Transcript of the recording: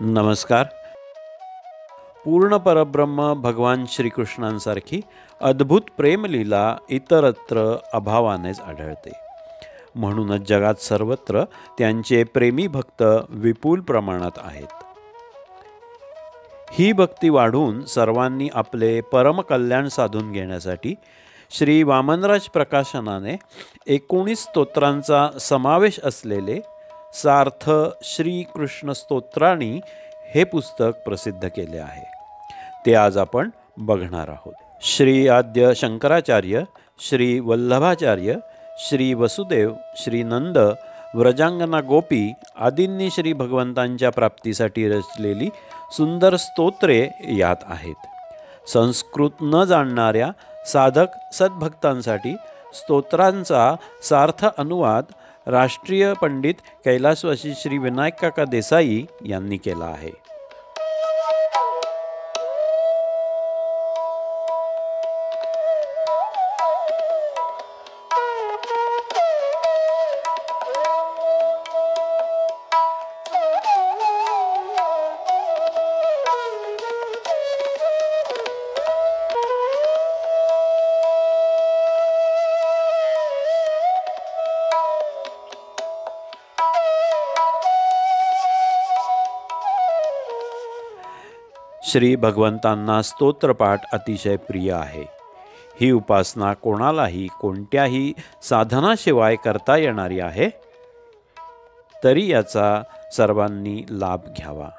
नमस्कार. पूर्ण परब्रह्म भगवान श्रीकृष्णांसारखी अद्भुत प्रेमलीला इतरत्र अभावानेच आढळते. म्हणूनच जगात सर्वत्र त्यांचे प्रेमी भक्त विपुल प्रमाणात आहेत. ही भक्ती वाढून सर्वांनी आपले परमकल्याण साधून घेण्यासाठी श्री वामनराज प्रकाशनाने 19 स्तोत्रांचा समावेश असलेले सार्थ श्रीकृष्ण स्तोत्राणी हे पुस्तक प्रसिद्ध केले आहे. ते आज आपण बघणार आहोत. श्री आद्य शंकराचार्य, श्री वल्लभाचार्य, श्री वसुदेव, श्री नंद, व्रजांगना गोपी आदींनी श्री भगवंतांच्या प्राप्तीसाठी रचलेली सुंदर स्तोत्रे यात आहेत. संस्कृत न जाणणाऱ्या साधक सद्भक्तांसाठी स्तोत्रांचा सार्थ अनुवाद राष्ट्रीय पंडित कैलासवासी श्री विनायक काका देसाई यांनी केला आहे. श्री भगवंतांना स्तोत्रपाठ अतिशय प्रिय आहे. ही उपासना कोणालाही कोणत्याही साधनाशिवाय करता येणारी आहे. तरी याचा सर्वांनी लाभ घ्यावा.